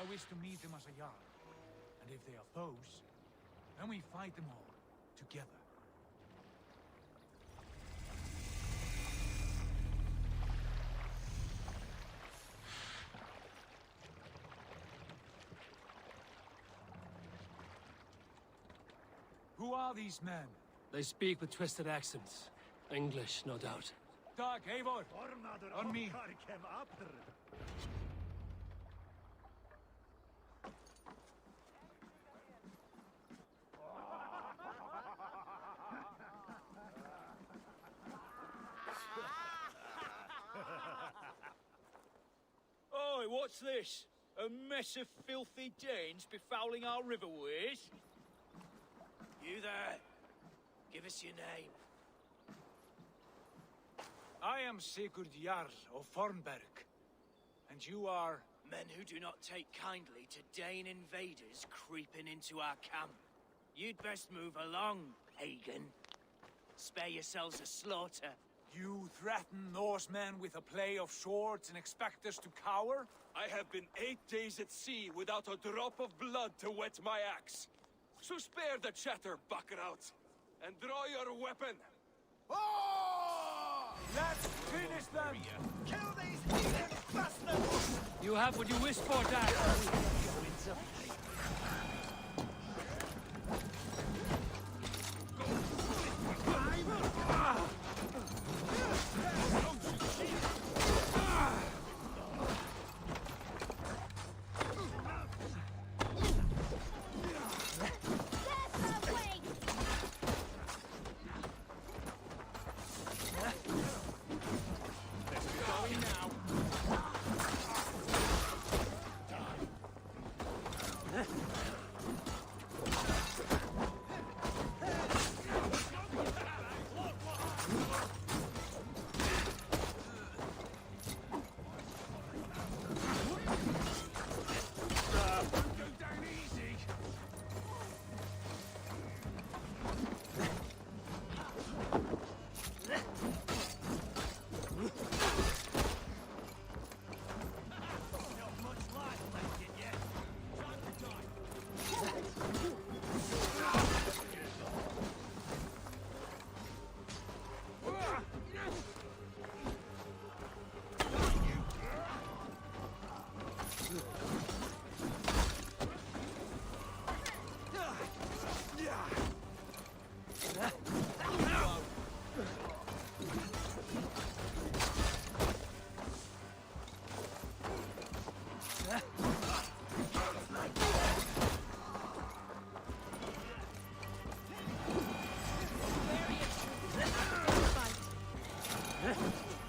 wish to meet them as a Jarl. And if they are foes, then we fight them all, together. Who are these men? They speak with twisted accents. English, no doubt. Dag, Eivor! On me! Oi, what's this? A mess of filthy Danes befouling our riverways? You there! Give us your name. I am Sigurd Jarl of Fornberg. And you are... Men who do not take kindly to Dane invaders creeping into our camp. You'd best move along, pagan. Spare yourselves a slaughter. You threaten Norsemen with a play of swords and expect us to cower? I have been 8 days at sea without a drop of blood to wet my axe. So spare the chatter, buckarouts, and draw your weapon. Oh! Let's finish them! Kill these heathen bastards! You have what you wish for, Dad.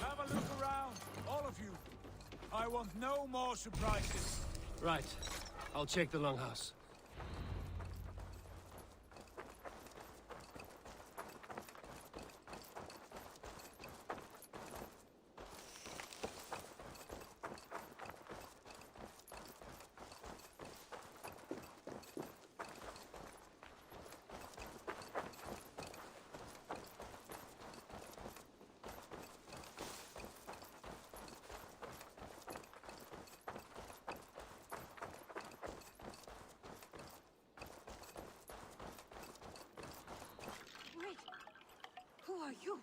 Have a look around, all of you. I want no more surprises. Right. I'll check the longhouse. Wait. Who are you?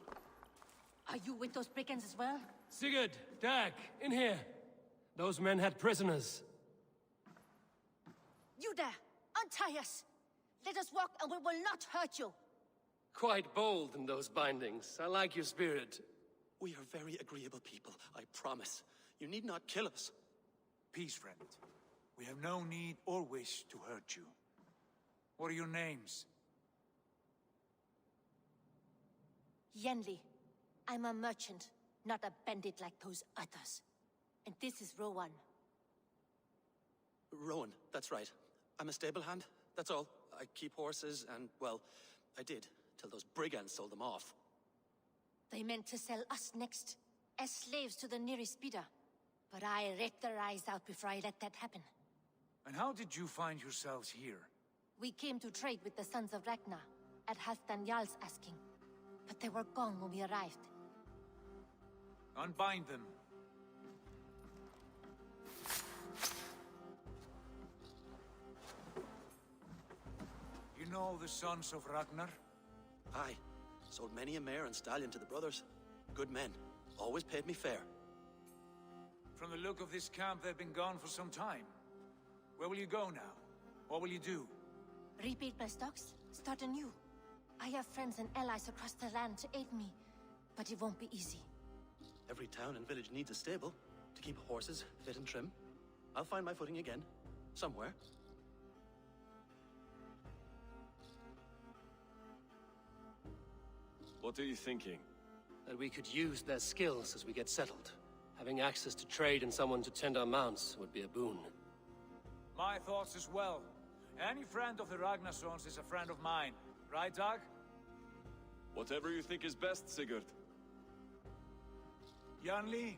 Are you with those brigands as well? Sigurd, Dag, in here. Those men had prisoners. You there! Untie us! Let us walk and we will not hurt you! Quite bold in those bindings. I like your spirit. We are very agreeable people, I promise. You need not kill us. Peace, friend. We have no need or wish to hurt you. What are your names? Yenli. I'm a merchant, not a bandit like those others. And this is Rowan. Rowan, that's right. I'm a stable hand, that's all. I keep horses and, well, I did, till those brigands sold them off. They meant to sell us next, as slaves to the nearest speeder. But I raked their eyes out before I let that happen. And how did you find yourselves here? We came to trade with the Sons of Ragnar, at Halfdan Jarl's asking. But they were gone when we arrived. Unbind them. know the sons of Ragnar? Aye. Sold many a mare and stallion to the brothers. Good men. Always paid me fair. From the look of this camp, they've been gone for some time. Where will you go now? What will you do? Rebuild my stocks, start anew. I have friends and allies across the land to aid me, but it won't be easy. Every town and village needs a stable to keep horses fit and trim. I'll find my footing again. Somewhere. What are you thinking? That we could use their skills as we get settled. Having access to trade and someone to tend our mounts would be a boon. My thoughts as well. Any friend of the Ragnarsons is a friend of mine. Right, Dag? Whatever you think is best, Sigurd. Janli,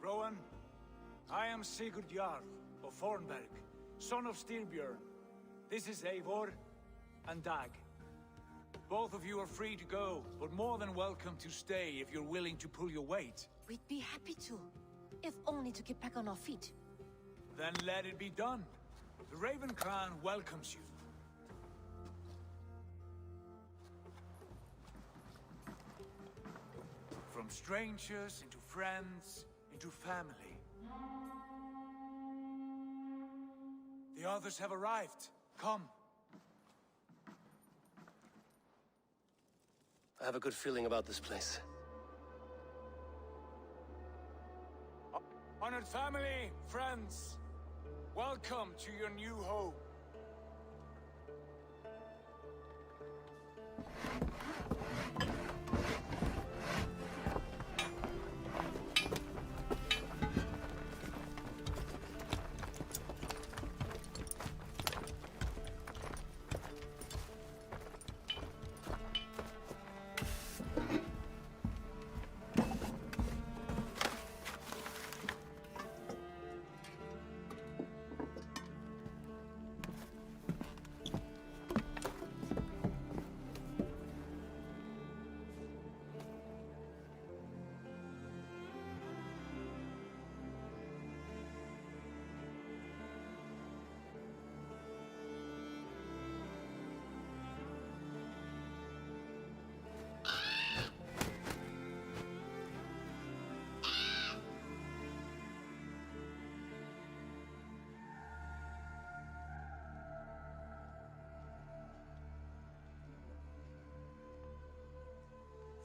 Rowan, I am Sigurd Jarl of Fornberg, son of Styrbjörn. This is Eivor and Dag. Both of you are free to go, but more than welcome to stay if you're willing to pull your weight. We'd be happy to, if only to get back on our feet. Then let it be done. The Raven Clan welcomes you. From strangers into friends, into family. The others have arrived. Come. I have a good feeling about this place. Honored family, friends, welcome to your new home.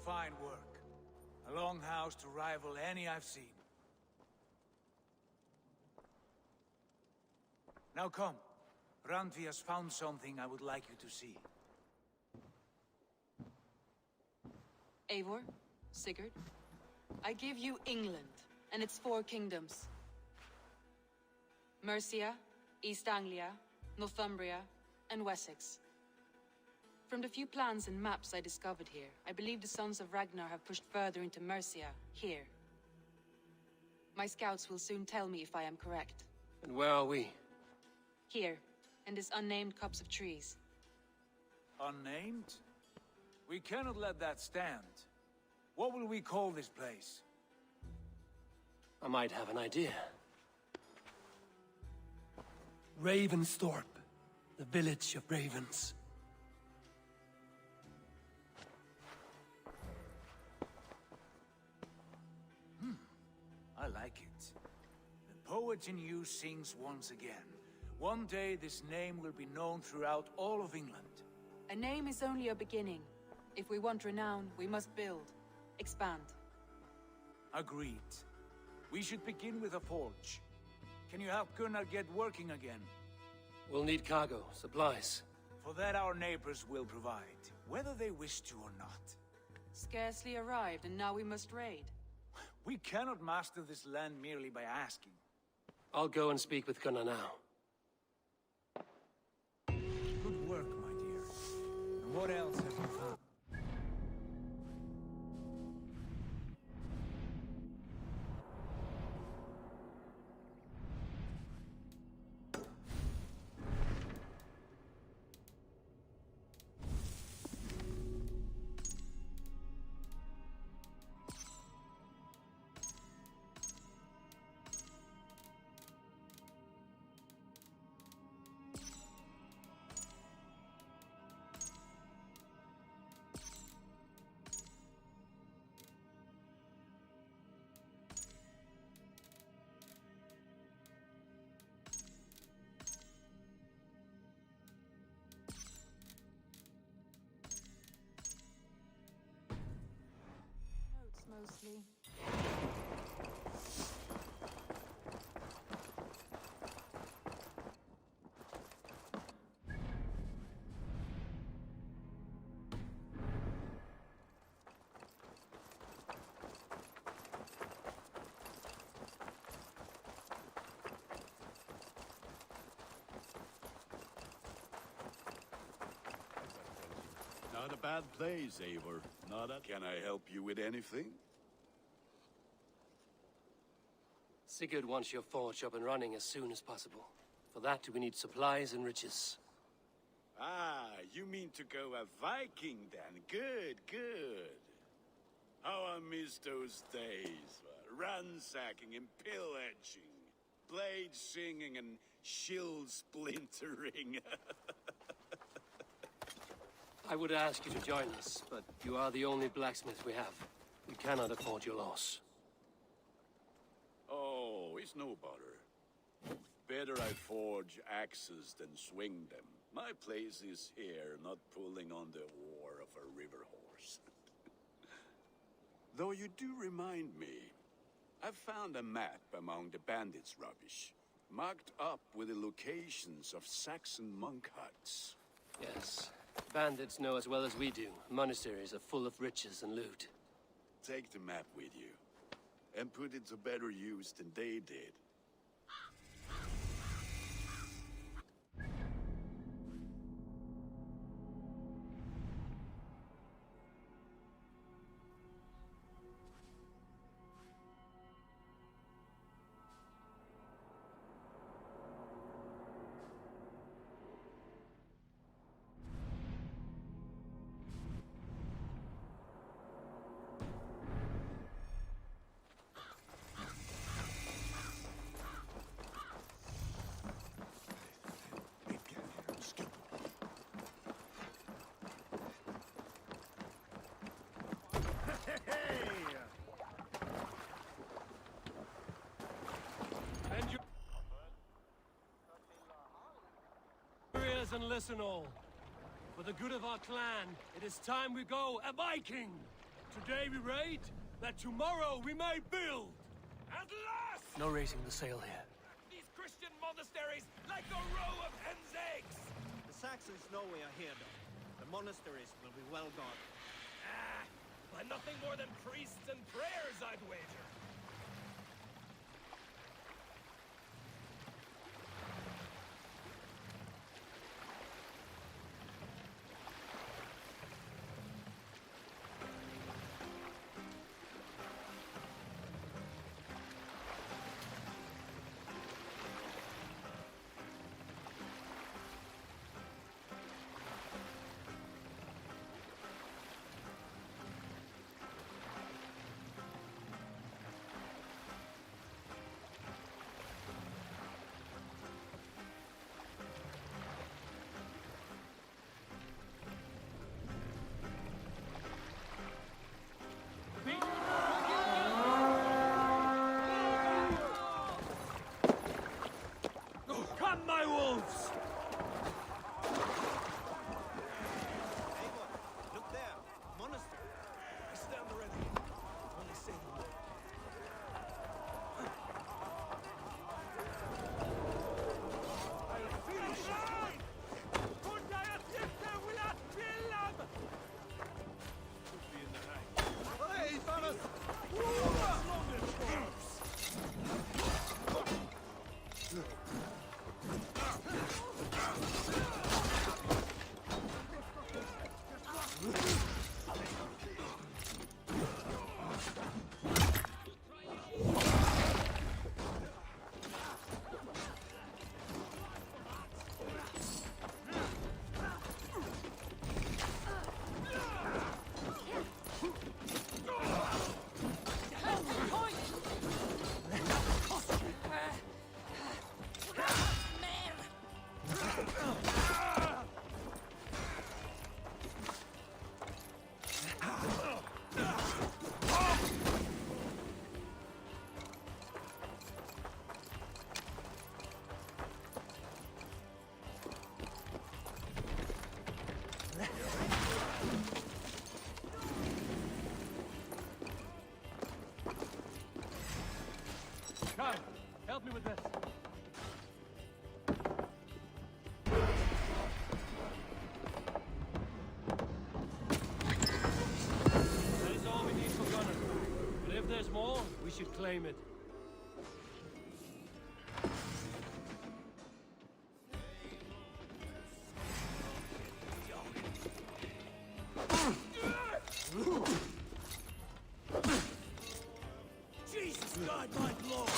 Fine work. A longhouse to rival any I've seen. Now come. Randvi has found something I would like you to see. Eivor, Sigurd, I give you England and its 4 kingdoms. Mercia, East Anglia, Northumbria, and Wessex. From the few plans and maps I discovered here, I believe the Sons of Ragnar have pushed further into Mercia, here. My scouts will soon tell me if I am correct. And where are we? Here, in this unnamed copse of trees. Unnamed? We cannot let that stand. What will we call this place? I might have an idea. Ravensthorpe, the village of ravens. I like it. The poet in you sings once again. One day this name will be known throughout all of England. A name is only a beginning. If we want renown, we must build, expand. Agreed. We should begin with a forge. Can you help Gunnar get working again? We'll need cargo, supplies. For that our neighbors will provide, whether they wish to or not. Scarcely arrived, and now we must raid. We cannot master this land merely by asking. I'll go and speak with Gunnar now. Good work, my dear. And what else have you found? closely. Not a bad place, Eivor. Not a... Can I help you with anything? Sigurd wants your forge up and running as soon as possible. For that, we need supplies and riches. Ah, you mean to go a Viking then? Good, good. How I miss those days. Ransacking and pillaging. Blade singing and shield splintering. I would ask you to join us, but you are the only blacksmith we have. We cannot afford your loss. Oh, it's no bother. Better I forge axes than swing them. My place is here, not pulling on the oar of a river horse. Though you do remind me, I found a map among the bandits' rubbish, marked up with the locations of Saxon monk huts. Yes. Bandits know as well as we do. Monasteries are full of riches and loot. Take the map with you, and put it to better use than they did. And you... Ears and listen all. For the good of our clan, it is time we go a Viking! Today we raid, that tomorrow we may build! At last! No raising the sail here. These Christian monasteries like a row of hen's eggs! The Saxons know we are here, though. The monasteries will be well guarded. Ah, by nothing more than priests and prayers, I'd wager. me with this. That is all we need for Gunner. But if there's more, we should claim it. Jesus God, my lord!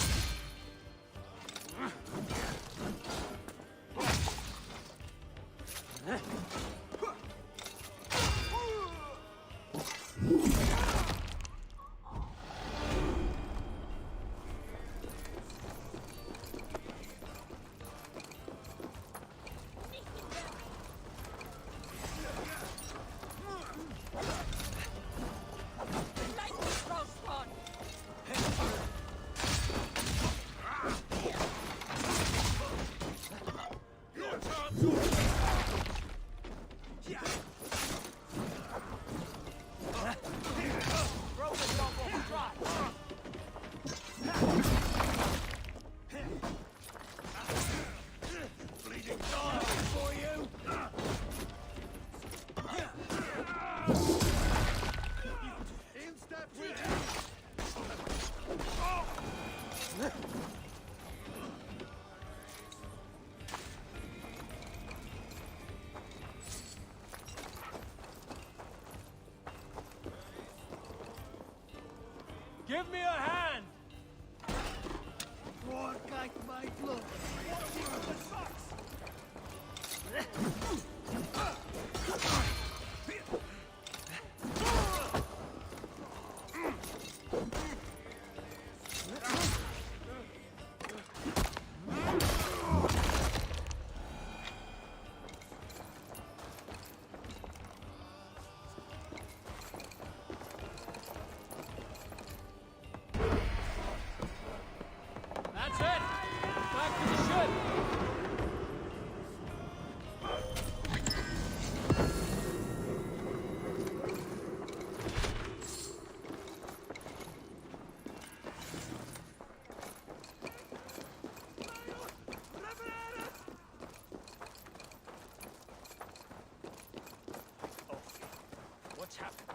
Give me a hand! That's it! Back to the ship! What's happened?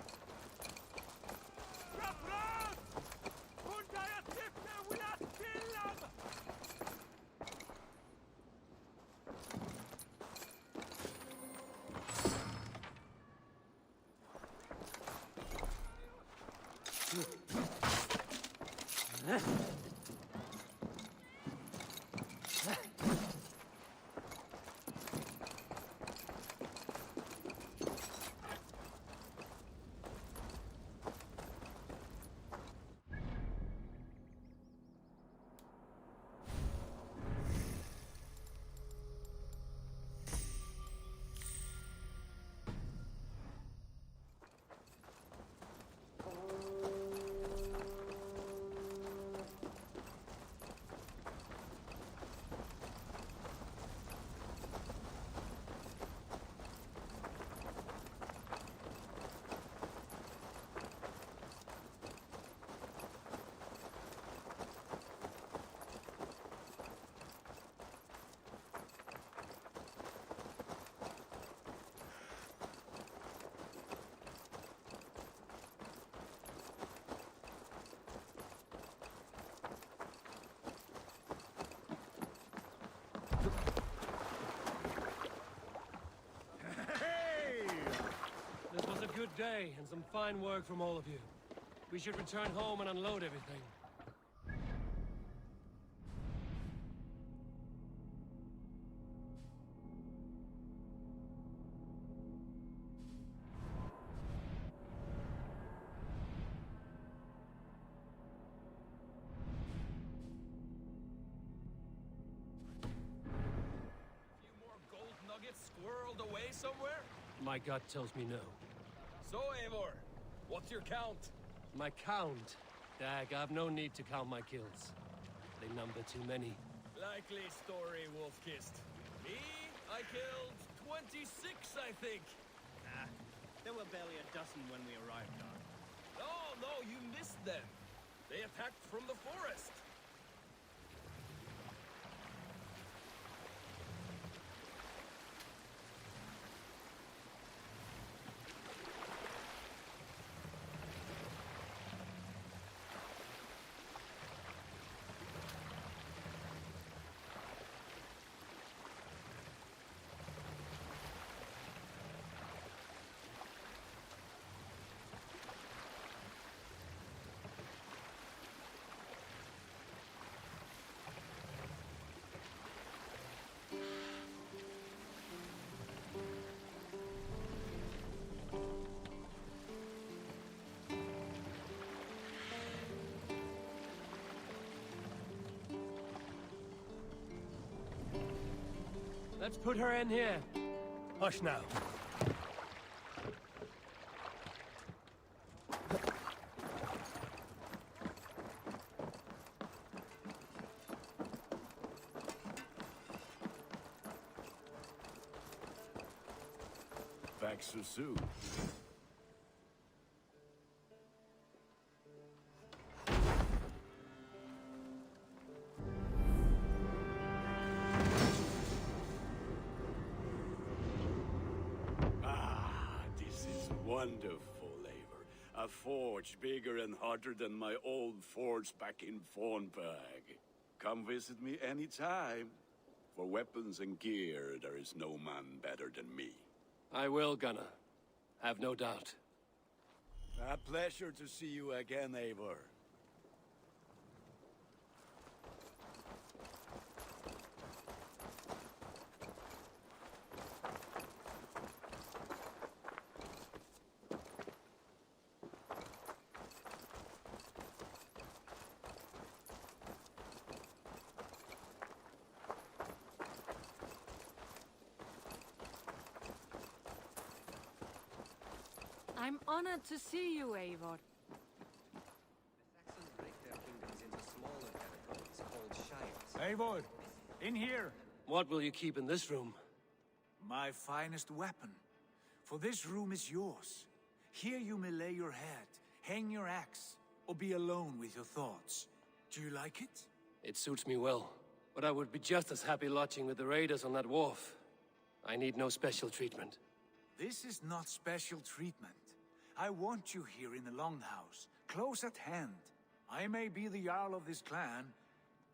This was a good day and some fine work from all of you. We should return home and unload everything. Few more gold nuggets squirreled away somewhere? My gut tells me no. So, Eivor, what's your count? My count? Dag, I've no need to count my kills. They number too many. Likely story, Wolf-Kissed. Me, I killed 26, I think. Nah, there were barely a dozen when we arrived, Doc. No, you missed them. They attacked from the forest. Let's put her in here. Hush now. Back so soon. This is wonderful, Eivor. A forge bigger and hotter than my old forge back in Fornburg. Come visit me anytime. For weapons and gear, there is no man better than me. I will, Gunnar. Have no doubt. A pleasure to see you again, Eivor. I'm honored to see you, Eivor. The Saxons break their kingdoms into smaller territories called shires. Eivor, in here. What will you keep in this room? My finest weapon. For this room is yours. Here you may lay your head, hang your axe, or be alone with your thoughts. Do you like it? It suits me well. But I would be just as happy lodging with the raiders on that wharf. I need no special treatment. This is not special treatment. I want you here in the Longhouse, close at hand. I may be the Jarl of this clan,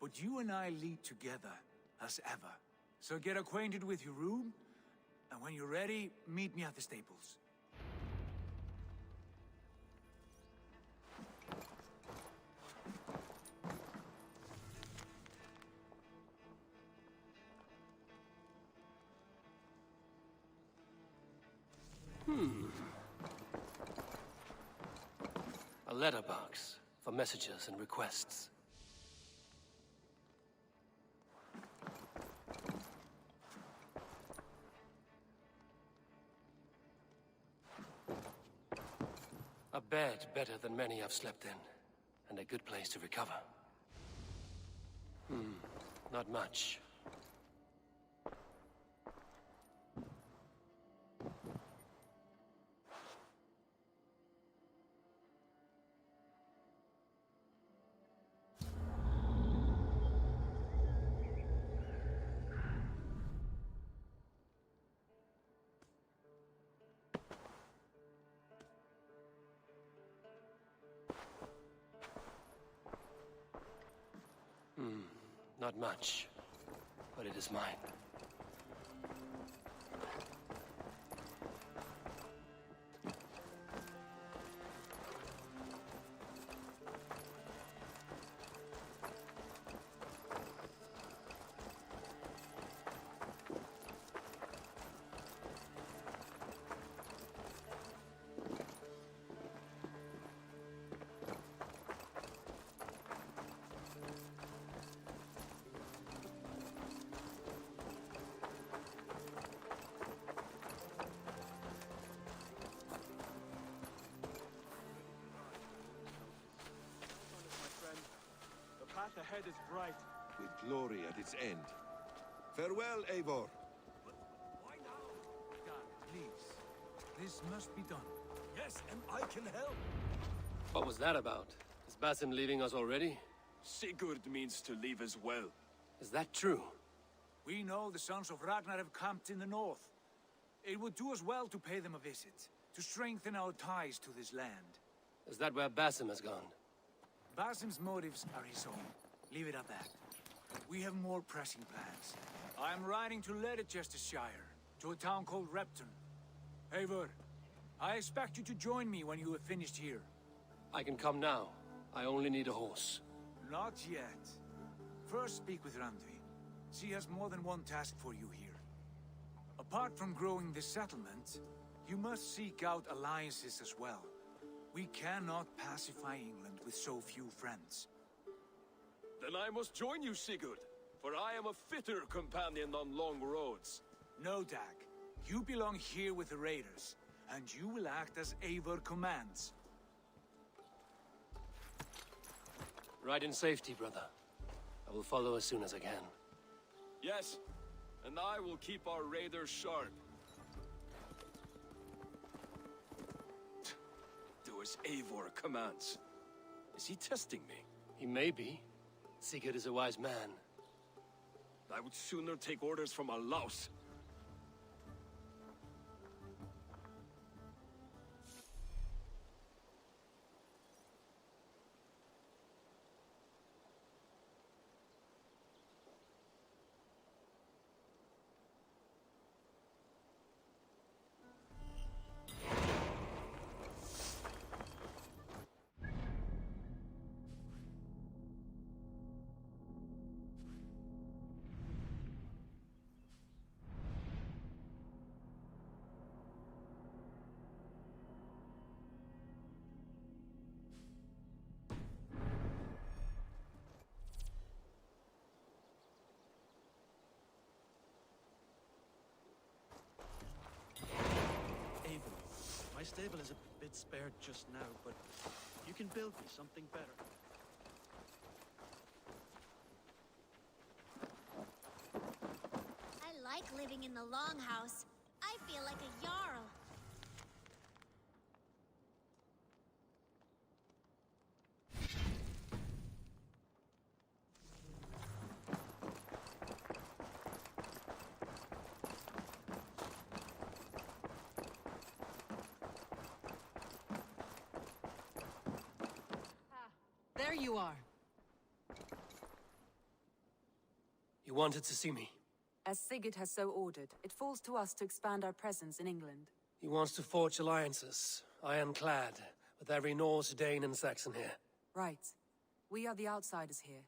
but you and I lead together, as ever. So get acquainted with your room, and when you're ready, meet me at the stables. A letterbox for messages and requests. A bed better than many I've slept in, and a good place to recover. Not much. Not much, but it is mine. The path ahead is bright. With glory at its end. Farewell, Eivor. Why now? God, please. This must be done. Yes, and I can help. What was that about? Is Basim leaving us already? Sigurd means to leave as well. Is that true? We know the sons of Ragnar have camped in the north. It would do us well to pay them a visit, to strengthen our ties to this land. Is that where Basim has gone? Basim's motives are his own. Leave it at that. We have more pressing plans. I am riding to Leicestershire, to a town called Repton. Eivor, I expect you to join me when you have finished here. I can come now. I only need a horse. Not yet. First speak with Randvi. She has more than one task for you here. Apart from growing this settlement, you must seek out alliances as well. We cannot pacify England with so few friends. Then I must join you, Sigurd. for I am a fitter companion on long roads. No, Dag. You belong here with the raiders, and you will act as Eivor commands. Ride in safety, brother. I will follow as soon as I can. Yes, and I will keep our raiders sharp. Do as Eivor commands. Is he testing me? He may be. Sigurd is a wise man. I would sooner take orders from a louse. My stable is a bit spared just now, but you can build me something better. I like living in the longhouse. I feel like a jarl. There you are. You wanted to see me? As Sigurd has so ordered, it falls to us to expand our presence in England. He wants to forge alliances, ironclad, with every Norse, Dane, and Saxon here. Right. We are the outsiders here.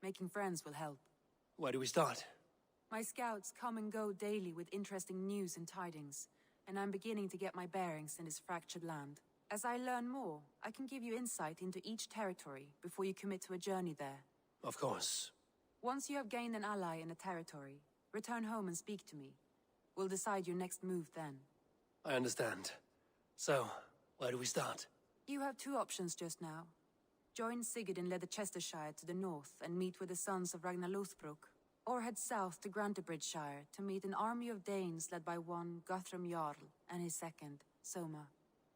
Making friends will help. Where do we start? My scouts come and go daily with interesting news and tidings, and I'm beginning to get my bearings in this fractured land. As I learn more, I can give you insight into each territory before you commit to a journey there. Of course. Once you have gained an ally in a territory, return home and speak to me. We'll decide your next move then. I understand. So, where do we start? You have two options just now. Join Sigurd in Leicestershire to the north and meet with the sons of Ragnar Lothbrok, or head south to Grantebridgeshire to meet an army of Danes led by one Guthrum Jarl and his second, Soma.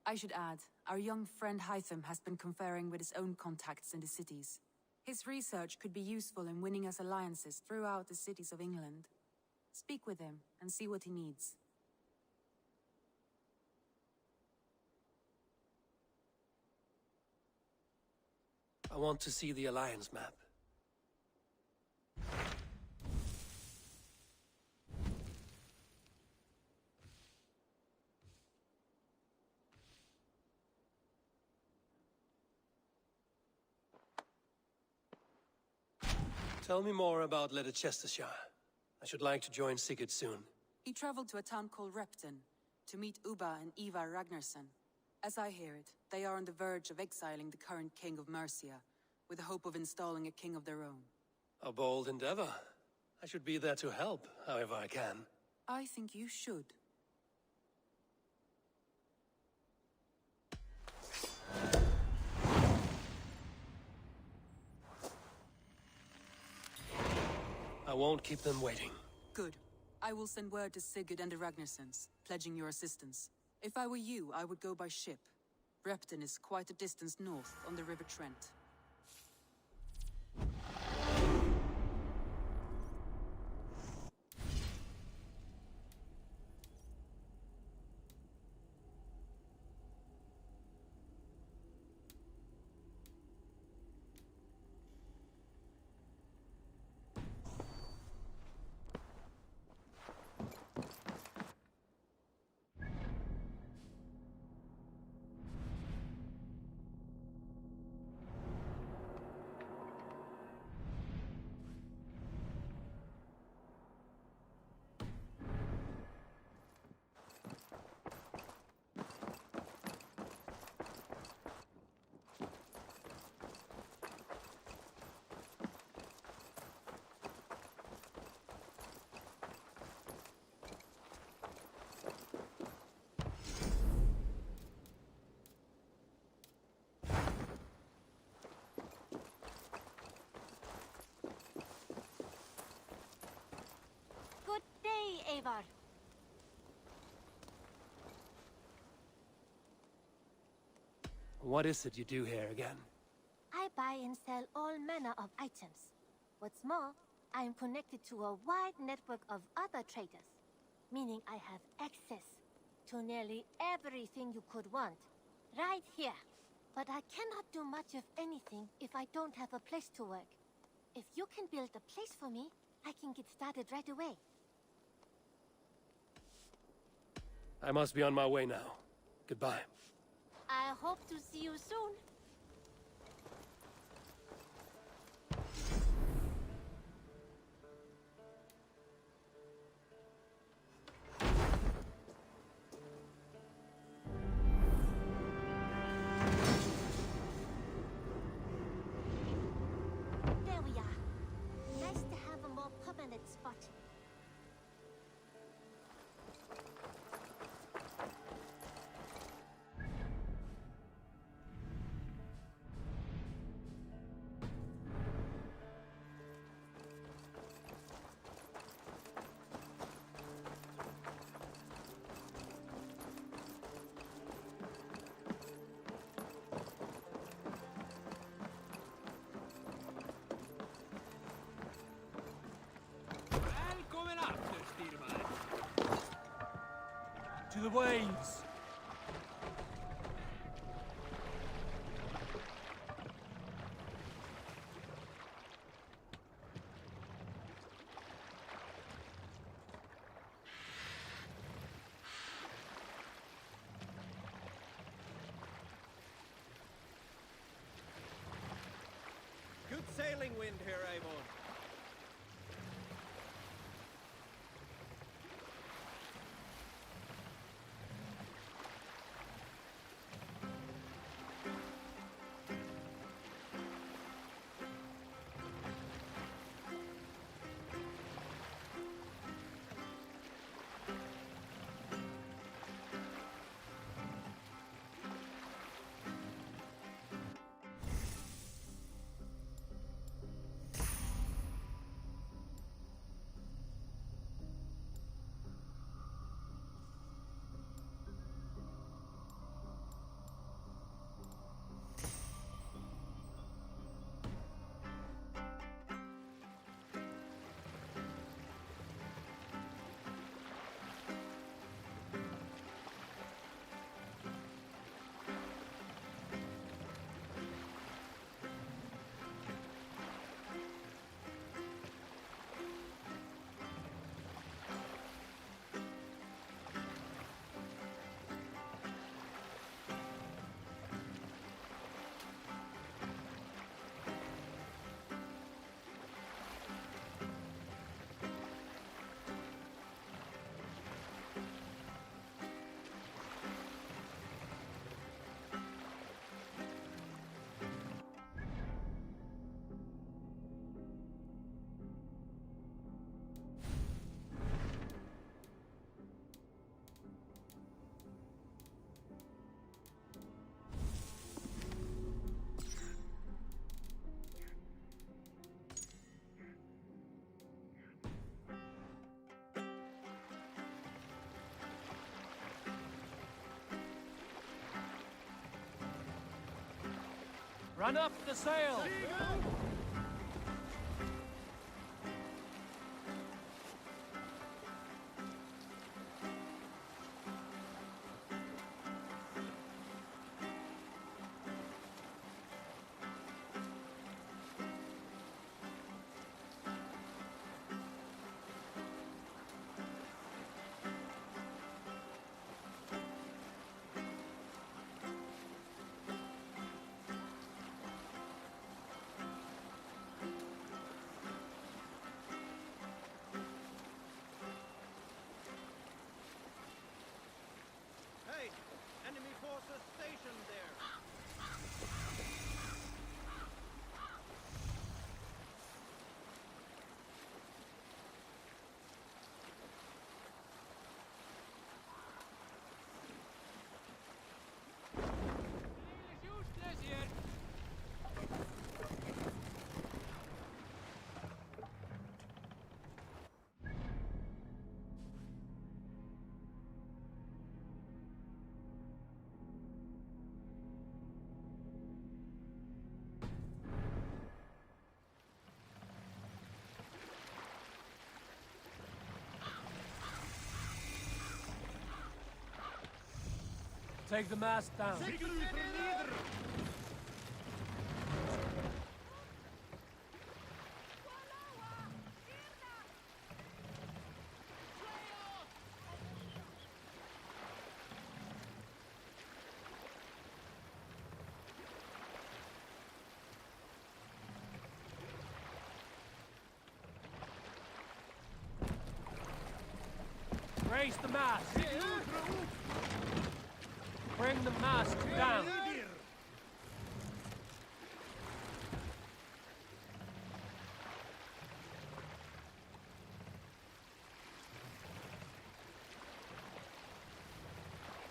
I should add, our young friend Hytham has been conferring with his own contacts in the cities. His research could be useful in winning us alliances throughout the cities of England. Speak with him and see what he needs. I want to see the alliance map. Tell me more about Leicestershire. I should like to join Sigurd soon. He traveled to a town called Repton to meet Ubba and Ivar Ragnarsson. As I hear it, they are on the verge of exiling the current king of Mercia, with the hope of installing a king of their own. A bold endeavor. I should be there to help, however I can. I think you should. I won't keep them waiting. Good. I will send word to Sigurd and the Ragnarssons, pledging your assistance. If I were you, I would go by ship. Repton is quite a distance north on the River Trent. Eivor. What is it you do here again? I buy and sell all manner of items. What's more, I am connected to a wide network of other traders, meaning I have access to nearly everything you could want, right here. But I cannot do much of anything if I don't have a place to work. If you can build a place for me, I can get started right away. I must be on my way now. Goodbye. I hope to see you soon. There we are. Nice to have a more permanent spot. Välkommen after, Styrman. To the waves. Good sailing wind here, Eivor. Run up the sail! Hey, enemy forces stationed there. Take the mast down. Raise the mast. Bring the mast down.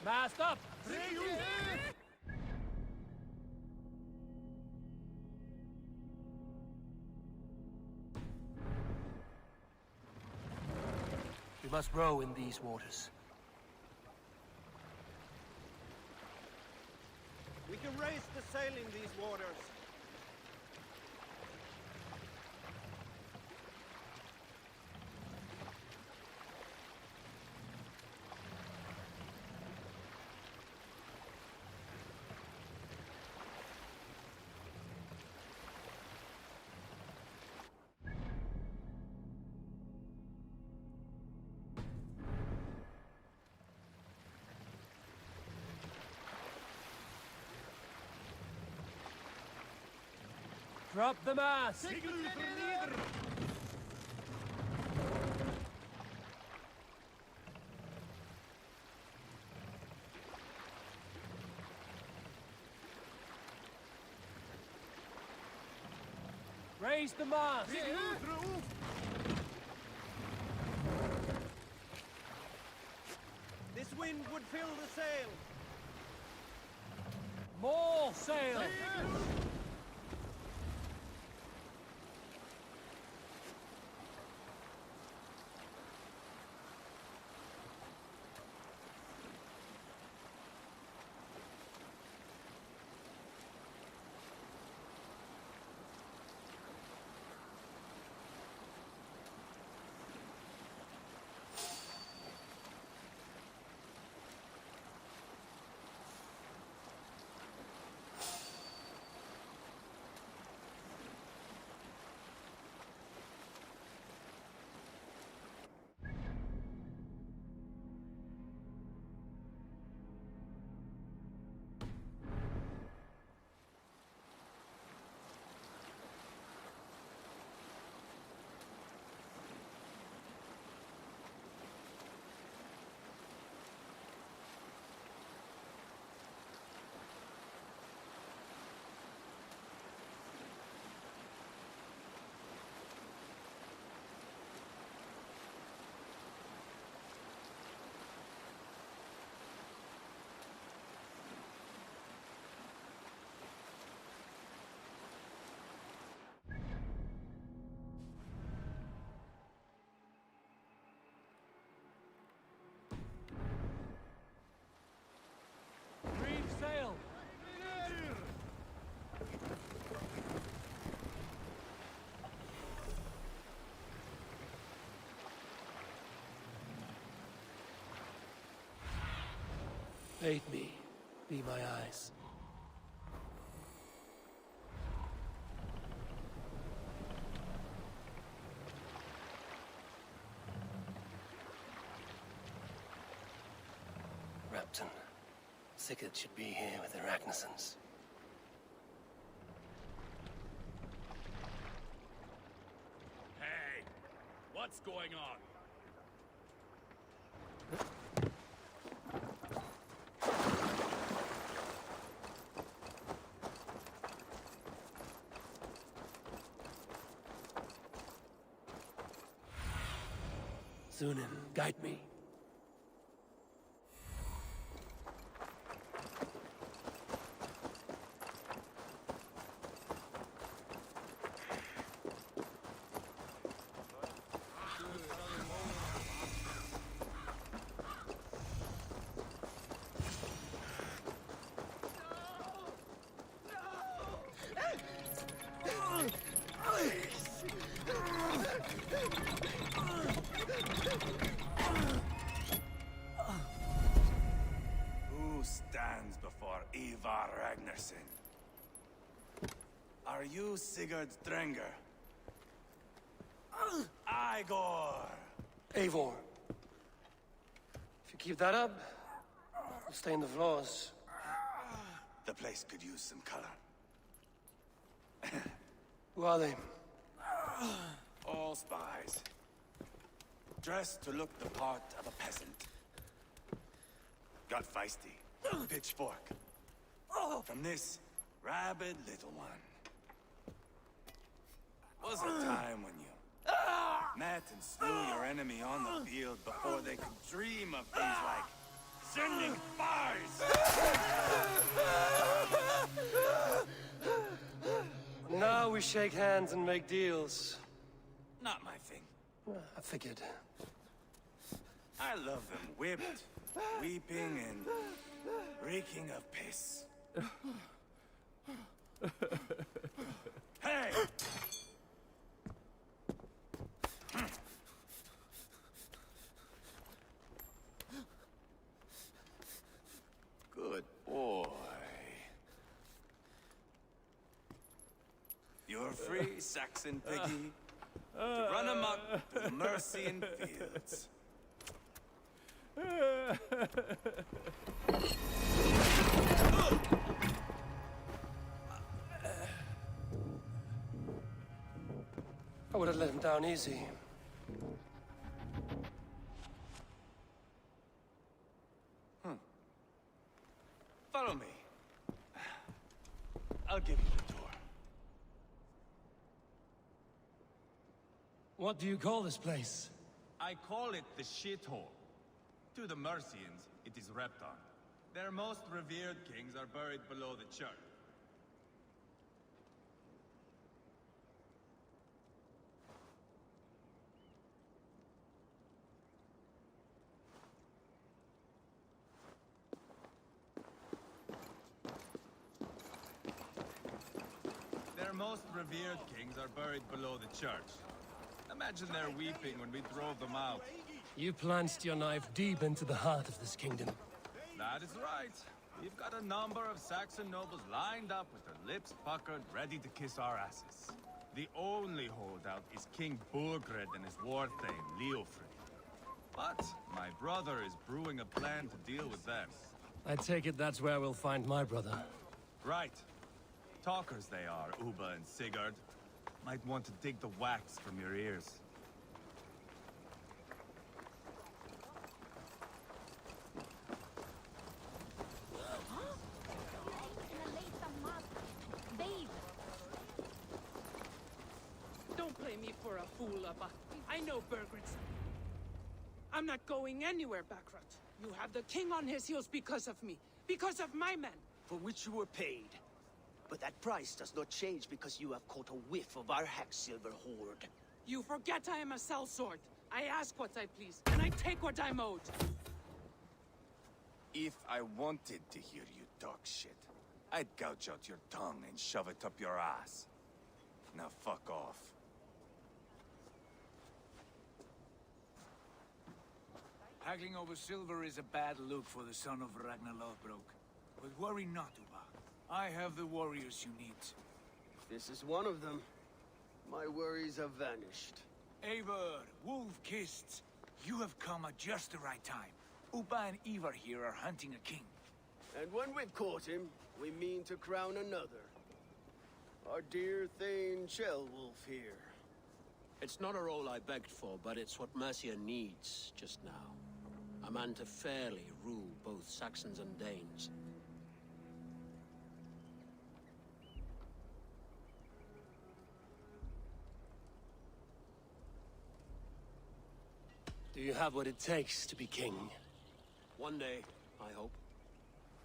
Mast up. We must row in these waters. We can raise the sail in these waters. Drop the mast. Raise the mast. This wind would fill the sail. More sail. Sail! Aid me. Be my eyes. Repton. Sigurd should be here with the Ragnarsons. Hey, what's going on? Sunan, guide me. Who stands Anderson. Are you Sigurd Drenger? Igor! Eivor. If you keep that up, you'll stay in the floors. The place could use some color. Who are they? All spies. Dressed to look the part of a peasant. Got feisty. Pitchfork. From this rabid little one. Was a time when you met and slew your enemy on the field before they could dream of things like sending spies! Now we shake hands and make deals. Not my thing. I figured. I love them whipped, weeping, and reeking of piss. Hey! Good boy. You're free, Saxon piggy, to run amok to the Mercian fields. I would have let him down easy. Follow me. I'll give you the door. What do you call this place? I call it the shithole. To the Mercians, it is Repton. Their most revered kings are buried below the church. Their most revered kings are buried below the church. Imagine their weeping when we drove them out. You plunged your knife deep into the heart of this kingdom. That is right. We've got a number of Saxon nobles lined up with their lips puckered, ready to kiss our asses. The only holdout is King Burgred and his war thane, Leofrid. But my brother is brewing a plan to deal with them. I take it that's where we'll find my brother. Right. Talkers they are, Uba and Sigurd. Might want to dig the wax from your ears. Don't play me for a fool, Abba. I know Burgred's. I'm not going anywhere, Backrot. You have the king on his heels because of me. Because of my men. For which you were paid. But that price does not change because you have caught a whiff of our Hacksilver hoard. You forget I am a sellsword. I ask what I please, and I take what I'm owed. If I wanted to hear you talk shit, I'd gouge out your tongue and shove it up your ass. Now fuck off. Haggling over silver is a bad look for the son of Ragnar Lothbrok. But worry not, Uba. I have the warriors you need. This is one of them. My worries have vanished. Eivor, wolf-kissed, you have come at just the right time. Uba and Ivar here are hunting a king. And when we've caught him, we mean to crown another. Our dear Thane Chelwolf here. It's not a role I begged for, but it's what Mercia needs just now. A man to fairly rule both Saxons and Danes. Do you have what it takes to be king? One day, I hope.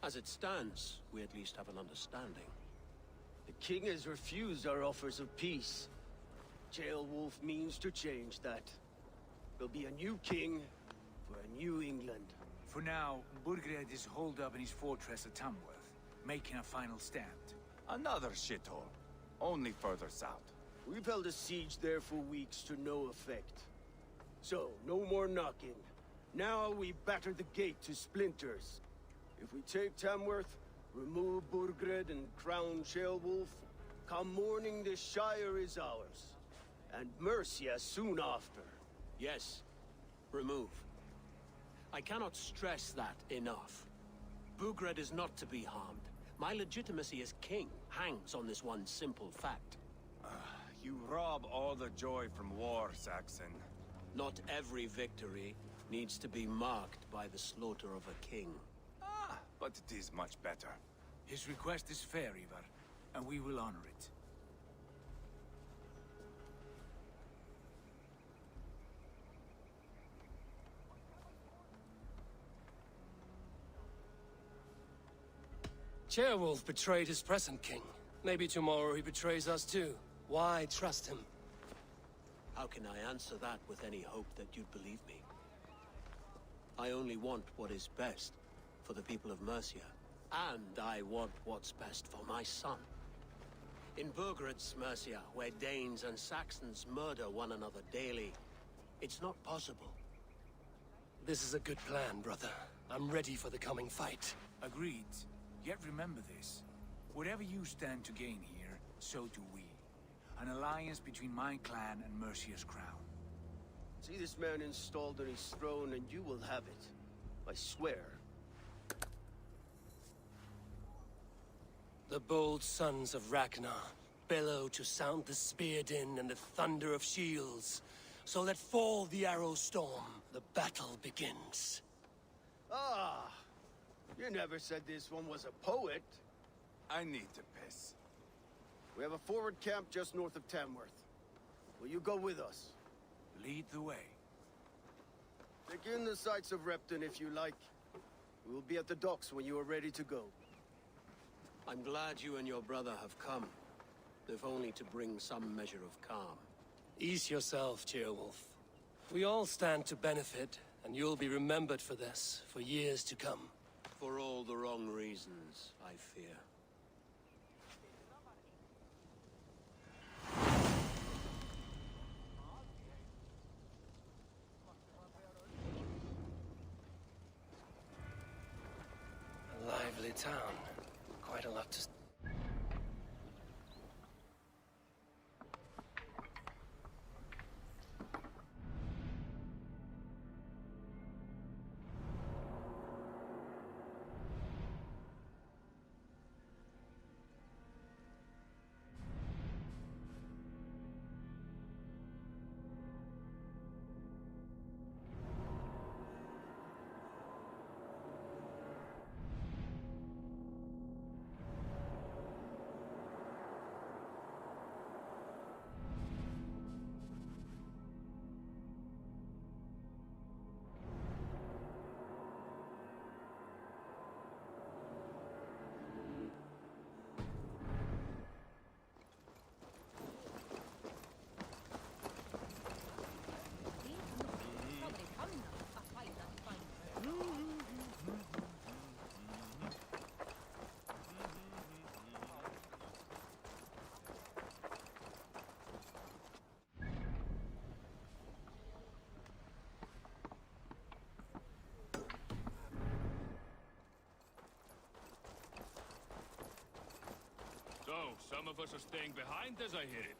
As it stands, we at least have an understanding. The king has refused our offers of peace. Chelwolf means to change that. There'll be a new king for a new England. For now, Burgred is holed up in his fortress at Tamworth, making a final stand. Another shithole. Only further south. We've held a siege there for weeks to no effect. So, no more knocking. Now we batter the gate to splinters. If we take Tamworth, Remove Burgred and crown Ceolwulf. Come morning, the Shire is ours. And Mercia soon after. Yes, remove. I cannot stress that enough. Burgred is not to be harmed. My legitimacy as king hangs on this one simple fact. You rob all the joy from war, Saxon. Not every victory needs to be marked by the slaughter of a king. But it is much better. His request is fair, Ivar, and we will honor it. Ceolwulf betrayed his present king. Maybe tomorrow he betrays us too. Why trust him? How can I answer that with any hope that you'd believe me? I only want what is best for the people of Mercia. And I want what's best for my son. In Burgred's Mercia, where Danes and Saxons murder one another daily, it's not possible. This is a good plan, brother. I'm ready for the coming fight. Agreed. Yet remember this. Whatever you stand to gain here, so do we. An alliance between my clan and Mercia's crown. See this man installed on his throne and you will have it. I swear. The bold sons of Ragnar bellow to sound the spear din and the thunder of shields. So let fall the arrow storm. The battle begins. Ah! You never said this one was a poet. I need to piss. We have a forward camp just north of Tamworth. Will you go with us? Lead the way. Take in the sights of Repton if you like. We will be at the docks when you are ready to go. I'm glad you and your brother have come, if only to bring some measure of calm. Ease yourself, Ceolwulf. We all stand to benefit, and you'll be remembered for this, for years to come. For all the wrong reasons, I fear. A lively town. Quite a lot to... So, some of us are staying behind as I hear it.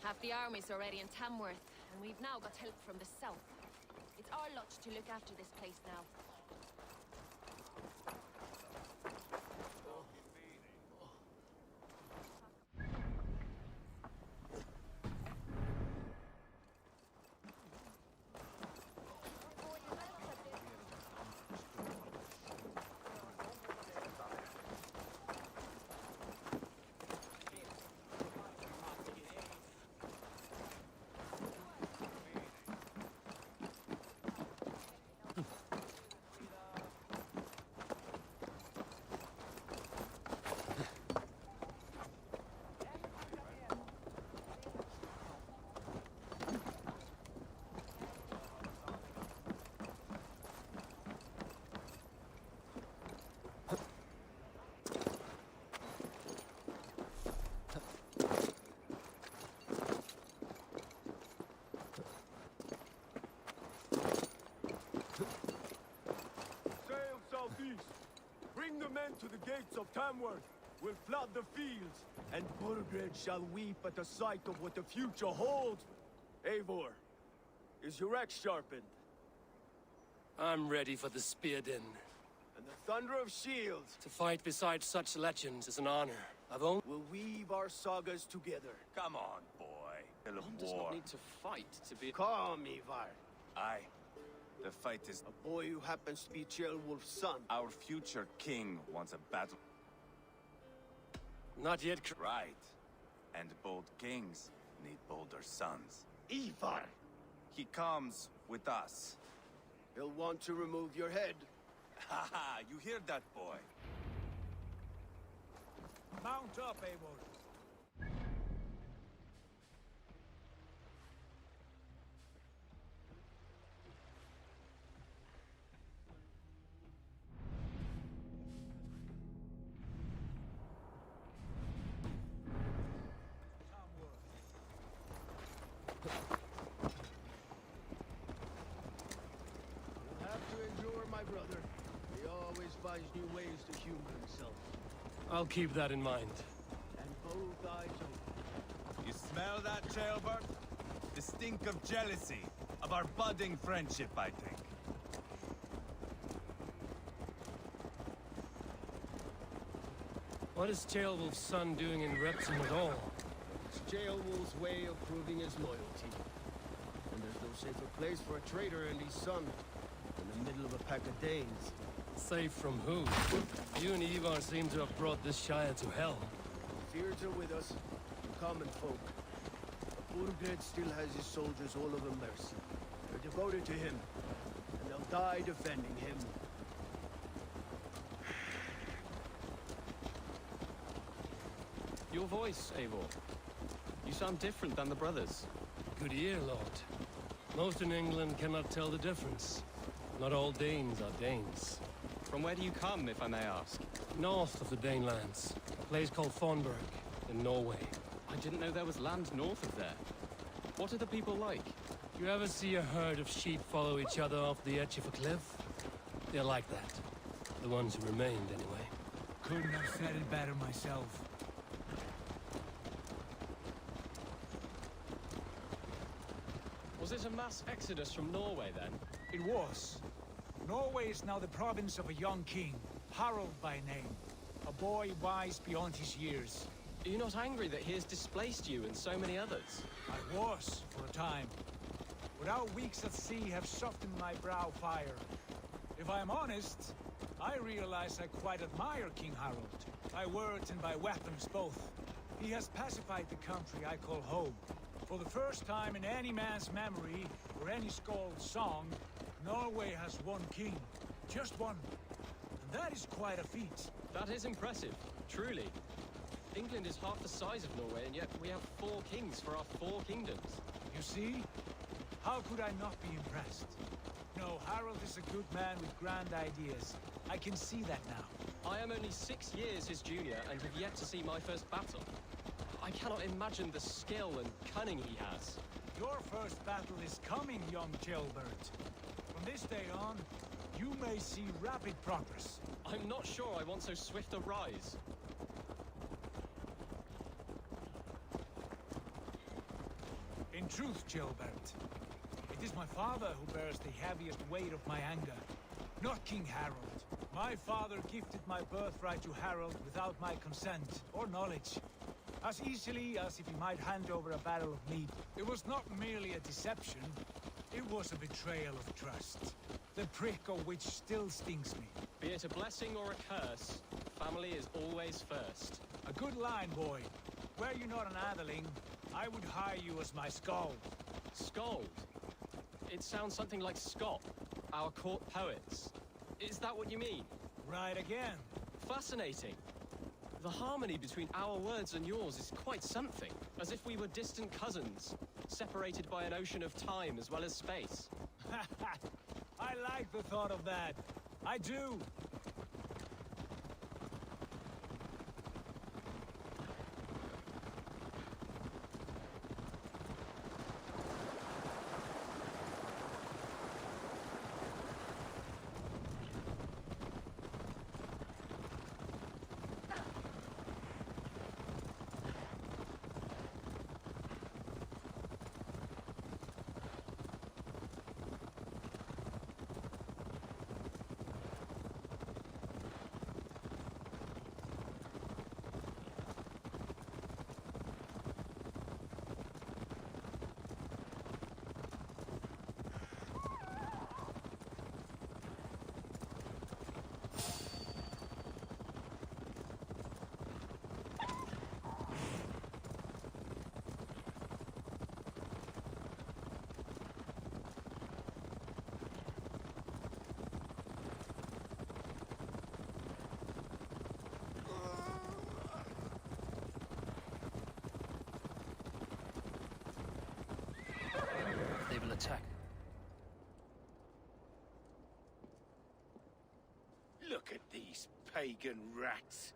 Half the army's already in Tamworth, and we've now got help from the south. It's our lot to look after this place now. to the gates of Tamworth. We'll flood the fields, and Burgred shall weep at the sight of what the future holds. Eivor, is your axe sharpened? I'm ready for the spear din. And the thunder of shields? To fight beside such legends is an honor. We'll weave our sagas together. Come on, boy. One does not need to fight to be... Calm, Ivar. Aye. The fight is... A boy who happens to be Ceolwulf's son. Our future king wants a battle. Not yet. Right. And bold kings need bolder sons. Ivar! He comes with us. He'll want to remove your head. Ha ha! You hear that, boy? Mount up, Eivor. You'll have to endure, my brother. He always finds new ways to humor himself. I'll keep that in mind. And both eyes open. You smell that, Jailbird? The stink of jealousy, of our budding friendship, I think. What is Ceolwulf's son doing in Repton at all? It's Ceolwulf's way of proving his loyalty. And there's no safer place for a traitor and his son in the middle of a pack of Danes. Safe from who? You and Ivar seem to have brought this Shire to hell. The Feards are with us, the common folk. But Burgred still has his soldiers all over Mercia. They're devoted to him, and they'll die defending him. Your voice, Eivor. You sound different than the brothers. Good ear, Lord. Most in England cannot tell the difference. Not all Danes are Danes. From where do you come, if I may ask? North of the Danelands. A place called Thornburg, in Norway. I didn't know there was land north of there. What are the people like? You ever see a herd of sheep follow each other off the edge of a cliff? They're like that. The ones who remained, anyway. Couldn't have said it better myself. Was it a mass exodus from Norway, then? It was. Norway is now the province of a young king, Harald by name. A boy wise beyond his years. Are you not angry that he has displaced you and so many others? I was, for a time. But our weeks at sea have softened my brow fire. If I am honest, I realize I quite admire King Harald. By words and by weapons both. He has pacified the country I call home. For the first time in any man's memory, or any skald's song, Norway has one king. Just one. And that is quite a feat. That is impressive, truly. England is half the size of Norway, and yet we have 4 kings for our 4 kingdoms. You see? How could I not be impressed? No, Harald is a good man with grand ideas. I can see that now. I am only 6 years his junior, and have yet to see my first battle. I cannot imagine the skill and cunning he has. Your first battle is coming, young Ceolbert. From this day on, you may see rapid progress. I'm not sure I want so swift a rise. In truth, Ceolbert, it is my father who bears the heaviest weight of my anger, not King Harald. My father gifted my birthright to Harald without my consent or knowledge. As easily as if he might hand over a barrel of meat. It was not merely a deception, it was a betrayal of trust. The prick of which still stings me. Be it a blessing or a curse, family is always first. A good line, boy. Were you not an atheling, I would hire you as my skald. Skald? It sounds something like Scott, our court poets. Is that what you mean? Right again. Fascinating. The harmony between our words and yours is quite something. As if we were distant cousins, separated by an ocean of time as well as space. I like the thought of that. I do. attack. Look at these pagan rats.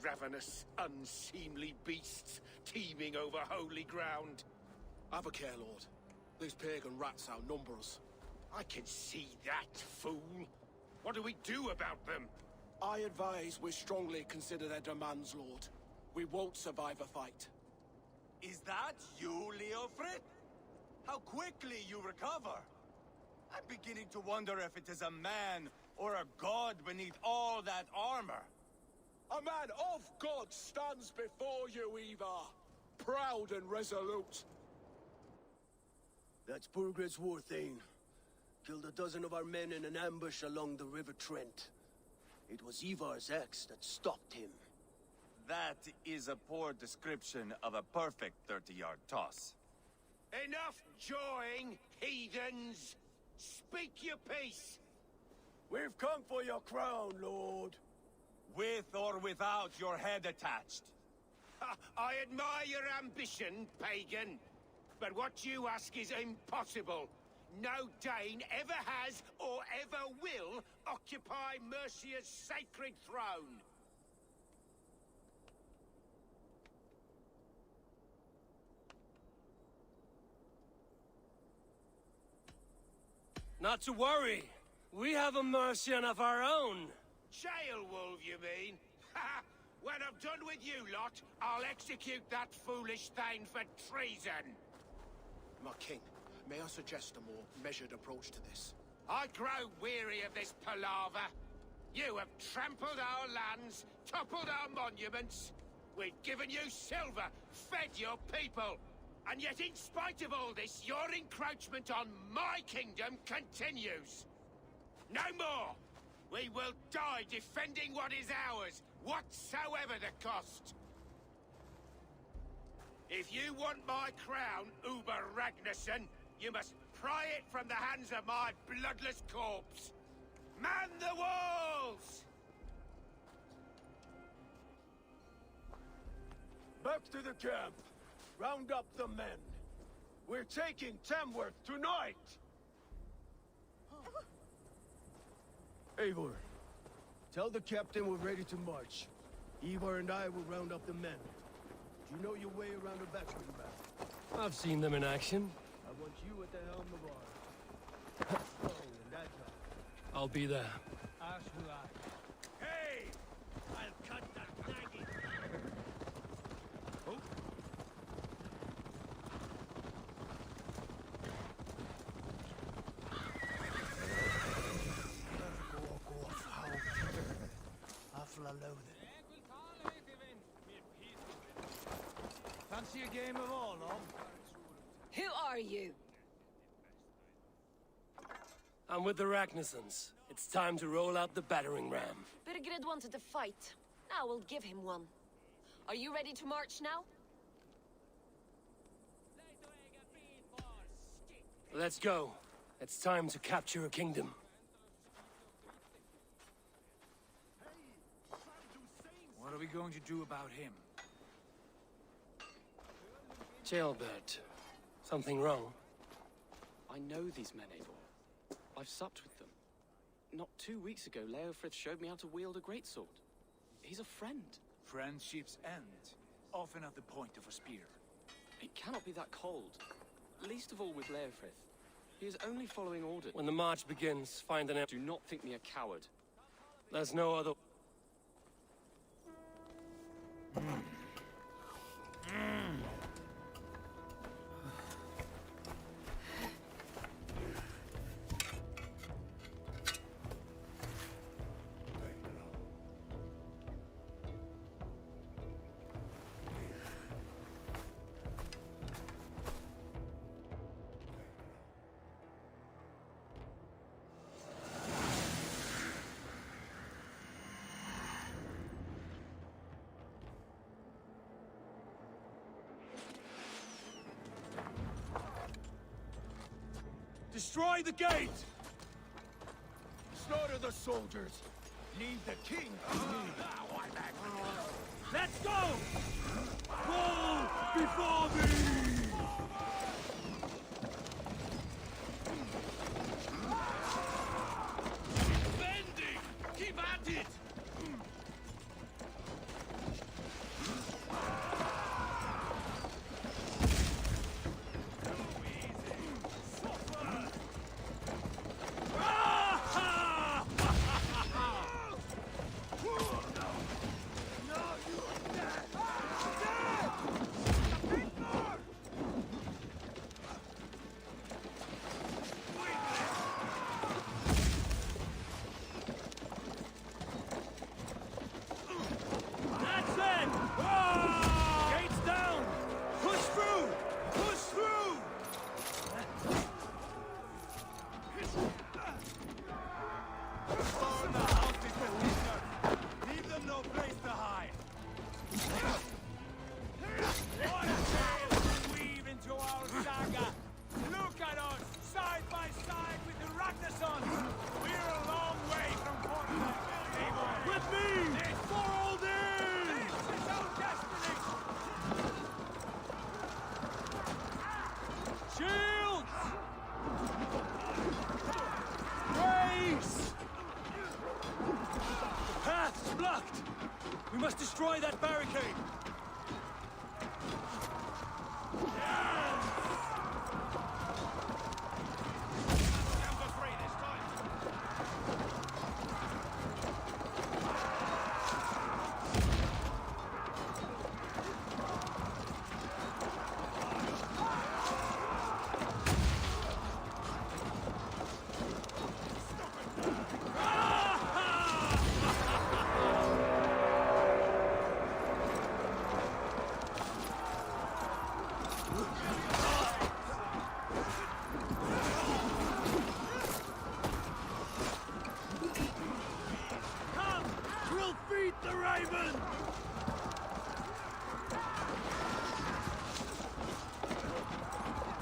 Ravenous, unseemly beasts teeming over holy ground. Have a care, Lord. These pagan rats outnumber us. I can see that, fool. What do we do about them? I advise we strongly consider their demands, Lord. We won't survive a fight. Is that you, Leofrid? How quickly you recover! I'm beginning to wonder if it is a man or a god beneath all that armor. A man of God stands before you, Ivar. Proud and resolute. That's Burgred's war thane. Killed a dozen of our men in an ambush along the River Trent. It was Ivar's axe that stopped him. That is a poor description of a perfect 30-yard toss. Enough jawing, heathens! Speak your piece! We've come for your crown, Lord. With or without your head attached. I admire your ambition, pagan. But what you ask is impossible. No Dane ever has or ever will occupy Mercia's sacred throne. Not to worry. We have a Mercian of our own. Jailwolf, you mean? When I'm done with you lot, I'll execute that foolish thing for treason. My king, may I suggest a more measured approach to this? I grow weary of this palaver. You have trampled our lands, toppled our monuments. We've given you silver, fed your people. And yet in spite of all this, your encroachment on my kingdom continues. No more! We will die defending what is ours, whatsoever the cost. If you want my crown, Uber Ragnarsson, you must pry it from the hands of my bloodless corpse. Man the walls! Back to the camp. Round up the men. We're taking Tamworth tonight! Eivor, tell the captain we're ready to march. Ivar and I will round up the men. Do you know your way around a battering ram? I've seen them in action. I want you at the helm of ours. Oh, and that guy. I'll be there. Hey! I'll cut that nagging! Oh. Fancy a game of all, no? Who are you? I'm with the Ragnarssons. It's time to roll out the battering ram. Birgred wanted to fight. Now we'll give him one. Are you ready to march now? Let's go. It's time to capture a kingdom. What are we going to do about him? Jailbird. Something wrong? I know these men, Eivor. I've supped with them. Not 2 weeks ago, Leofrith showed me how to wield a greatsword. He's a friend. Friendships end, often at the point of a spear. It cannot be that cold. Least of all with Leofrith. He is only following orders. When the march begins, find an... Do not think me a coward. There's no other... Destroy the gate! Slaughter the soldiers. Leave the king to me. Let's go! Fall before me! it! We must destroy that barricade!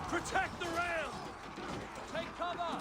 Protect the ram! Take cover!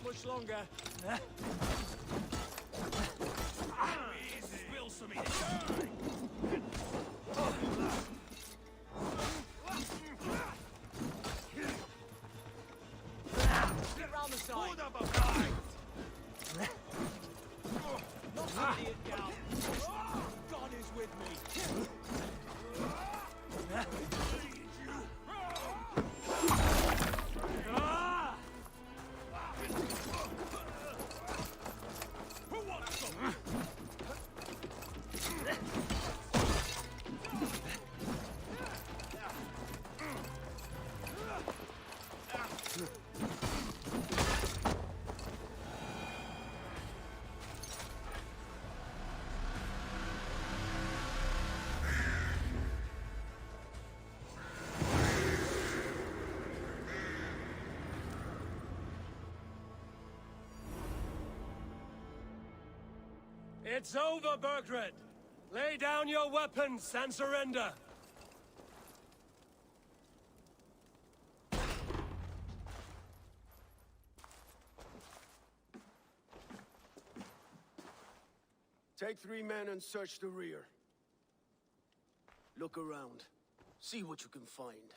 Much longer. Spill some Almacide! Hold up a fight! Not an idiot, gal! God is with me! It's over, Burgred! Lay down your weapons and surrender! Take 3 men and search the rear. Look around. See what you can find.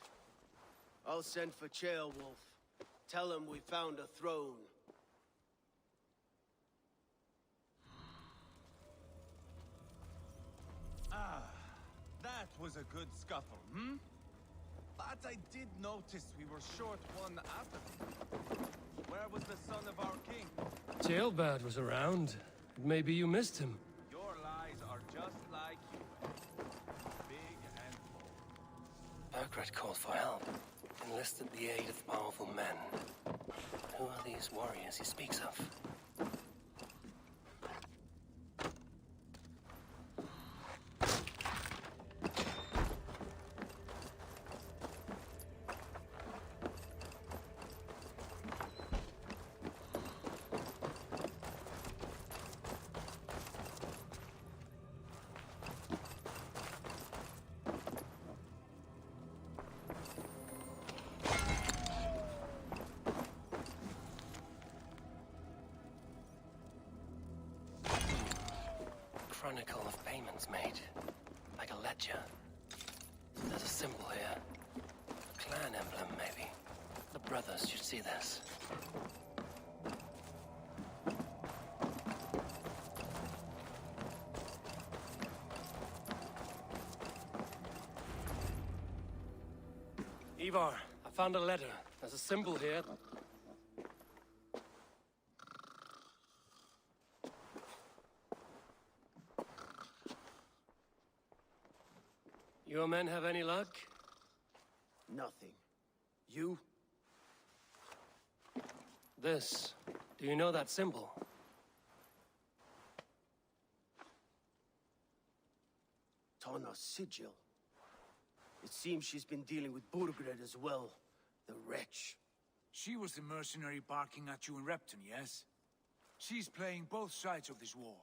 I'll send for Ceolwulf. Tell him we found a throne. Ah, that was a good scuffle, hmm? But I did notice we were short one after. Where was the son of our king? Ceolbert was around. Maybe you missed him. Your lies are just like you. Big and bold. Burgred called for help. Enlisted the aid of powerful men. Who are these warriors he speaks of? Chronicle of payments made. Like a ledger. There's a symbol here. A clan emblem, maybe. The brothers should see this. Ivar, I found a letter. There's a symbol here. Your men have any luck? Nothing. You? This. Do you know that symbol? Tana's sigil. It seems she's been dealing with Burgred as well. The wretch. She was the mercenary barking at you in Repton, yes? She's playing both sides of this war.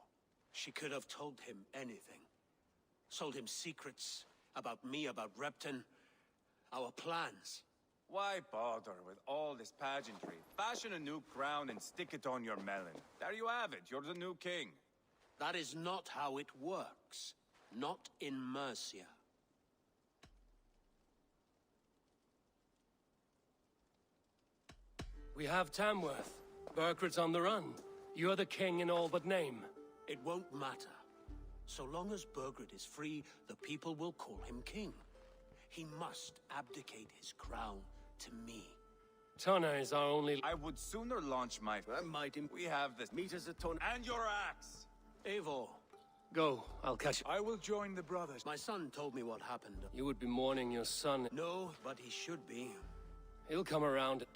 She could have told him anything. Sold him secrets about me, about Repton, our plans. Why bother with all this pageantry? Fashion a new crown and stick it on your melon. There you have it, you're the new king. That is not how it works. Not in Mercia. We have Tamworth. Burgred's on the run. You're the king in all but name. It won't matter. So long as Burgred is free, the people will call him king. He must abdicate his crown to me. Tana is our only... I would sooner launch my... We have this... Meet us at Tana... And your axe! Eivor. Go, I'll catch you. I will join the brothers. My son told me what happened. You would be mourning your son. No, but he should be. He'll come around.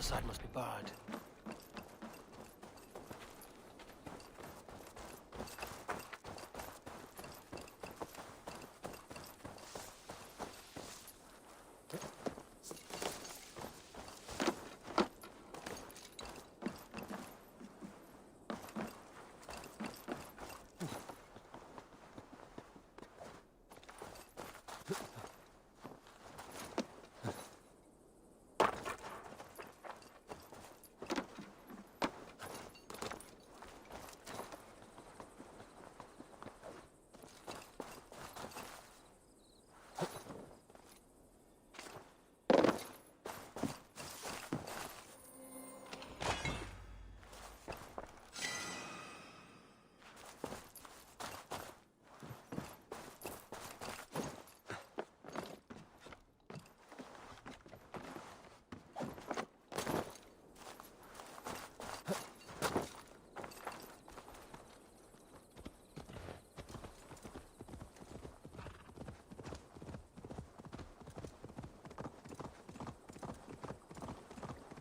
side must be barred.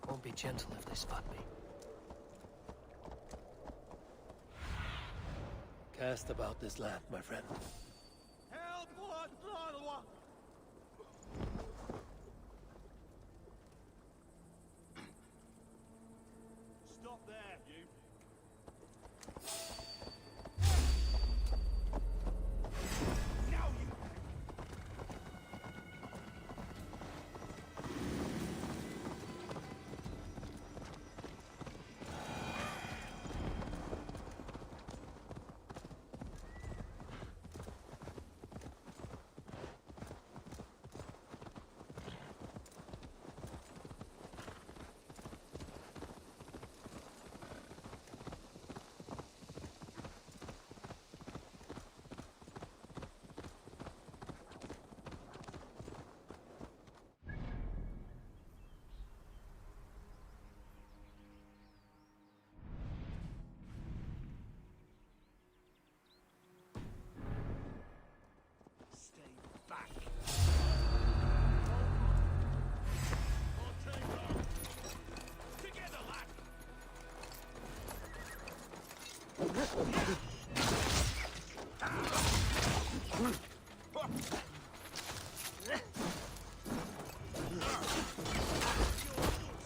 Won't be gentle if they spot me. Cast about this land, my friend. Stop there, you. Now you.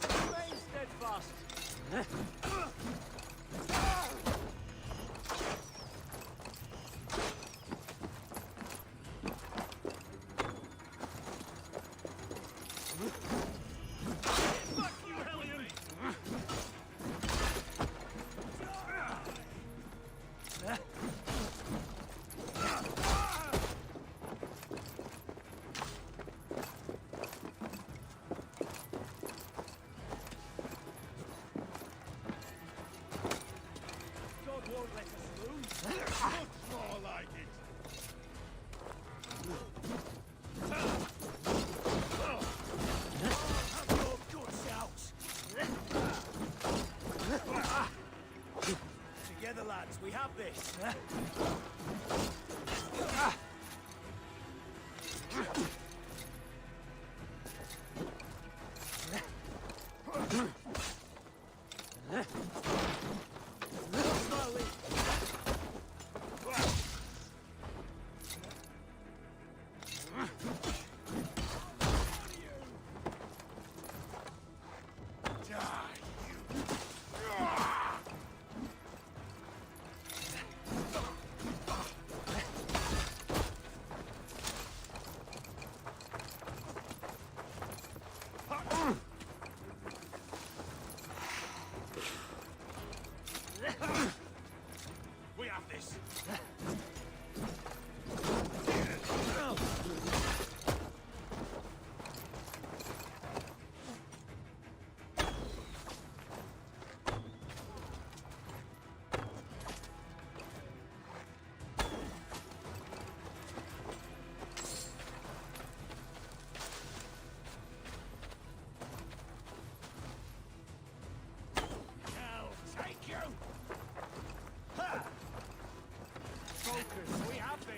Remain steadfast. Fuck you, Hellion! God won't let us lose. Looks more like it. Have your guts out. Together, lads, we have this. Slowly. We have this. I'll take you. Ha! Focus. We have this.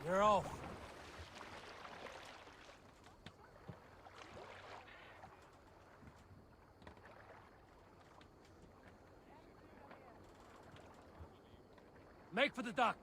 You're off. Make for the dock.